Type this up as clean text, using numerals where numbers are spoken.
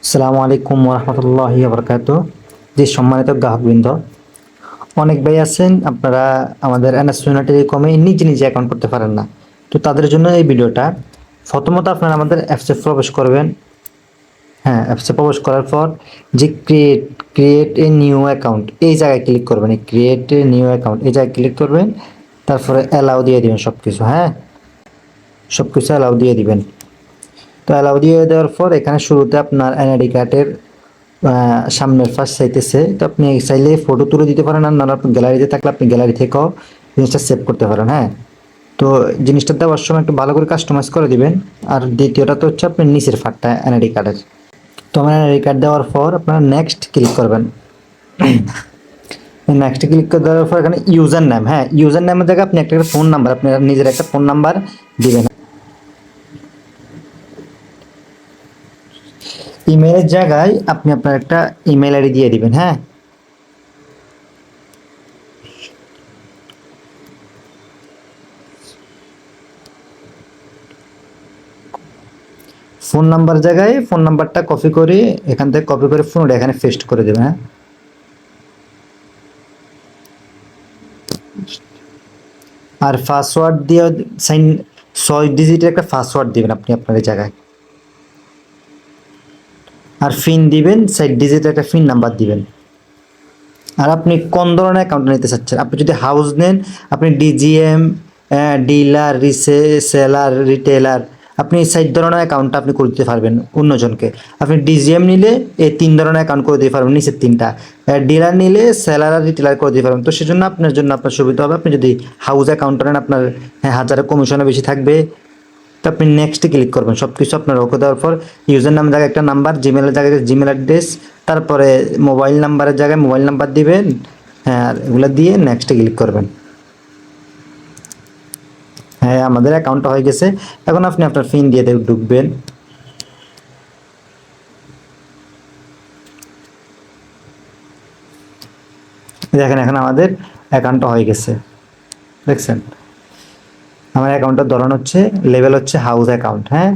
আসসালামু আলাইকুম ওরহমতুল্লাহি ওবরকাতুহ। যে সম্মানিত গ্রাহকবৃন্দ, অনেক ভাই আছেন আপনারা আমাদের এনএস টেলিকমে নিজে নিজে অ্যাকাউন্ট করতে পারেন না। তো তাদের জন্য এই ভিডিওটা। প্রথমত আপনারা আমাদের অ্যাপসে প্রবেশ করবেন। হ্যাঁ, অ্যাপসে প্রবেশ করার পর যে ক্রিয়েট এ নিউ অ্যাকাউন্ট এই জায়গায় ক্লিক করবেন। এই ক্রিয়েট এ নিউ অ্যাকাউন্ট এই জায়গায় ক্লিক করবেন। তারপরে অ্যালাউ দিয়ে দিবেন সব কিছু। হ্যাঁ, সব কিছু অ্যালাউ দিয়ে দিবেন। তো অ্যালাউ দিয়ে দেওয়ার পর এখানে শুরুতে আপনার এনআইডি কার্ডের সামনের ফার্স্ট চাইতেছে। তো আপনি চাইলে ফটো তুলে দিতে পারেন, আর নাহলে আপনি গ্যালারিতে থাকলে আপনি গ্যালারি থেকেও জিনিসটা সেভ করতে পারেন। হ্যাঁ, তো জিনিসটা দেওয়ার সময় একটু ভালো করে কাস্টমাইজ করে দিবেন। আর দ্বিতীয়টা তো হচ্ছে আপনি নিচের ফাঁকটা এনআইডি কার্ডের। তো আমার এনআইডি কার্ড দেওয়ার পর আপনারা নেক্সট ক্লিক করবেন। নেক্সট ক্লিক করে দেওয়ার পর এখানে ইউজার নেম, হ্যাঁ ইউজার নেমের জায়গায় আপনি একটা ফোন নাম্বার, আপনার নিজের একটা ফোন নাম্বার দিবেন। ইমেলের জায়গায় আপনি আপনার একটা ইমেল আইডি দিয়ে দিবেন। হ্যাঁ, ফোন নাম্বার জায়গায় ফোন নাম্বারটা কপি করে এখান থেকে কপি করে ফোনটা এখানে পেস্ট করে দেবেন। হ্যাঁ, আর পাসওয়ার্ড দিয়ে সাইন 6 ডিজিটের একটা পাসওয়ার্ড দিবেন আপনি আপনার এই জায়গায়। আর ফিন দিবেন, 4 ডিজিটের একটা ফিন নাম্বার দিবেন। আর আপনি কোন ধরনের অ্যাকাউন্ট নিতে চাচ্ছেন? আপনি যদি হাউস নেন, আপনি ডিজিএম, ডিলার, সেলার, রিটেলার, আপনি 4 ধরনের অ্যাকাউন্ট আপনি করতে পারবেন অন্যজনকে। আপনি ডিজিএম নিলে এই 3 ধরনের অ্যাকাউন্ট করে দিতে পারবেন, নিচের 3টা। ডিলার নিলে সেলার আর রিটেলার করে দিতে পারবেন। তো সেজন্য আপনার জন্য আপনার সুবিধা হবে, আপনি যদি হাউস অ্যাকাউন্ট নেন আপনার হাজারের কমিশনও বেশি থাকবে। তো আপনি নেক্সটে ক্লিক করবেন। সব কিছু আপনার ওকে দেওয়ার পর ইউজার নামের জায়গায় একটা নাম্বার, জিমেলের জায়গায় জিমেল অ্যাড্রেস, তারপরে মোবাইল নাম্বারের জায়গায় মোবাইল নাম্বার দিবেন। হ্যাঁ, আর এগুলো দিয়ে নেক্সটে ক্লিক করবেন। হ্যাঁ, আমাদের অ্যাকাউন্টটা হয়ে গেছে। এখন আপনি আপনার পিন দিয়ে ঢুকবেন। দেখেন এখন আমাদের অ্যাকাউন্টটা হয়ে গেছে, দেখছেন? আমার অ্যাকাউন্টের ধরন হচ্ছে, লেভেল হচ্ছে হাউস অ্যাকাউন্ট। হ্যাঁ,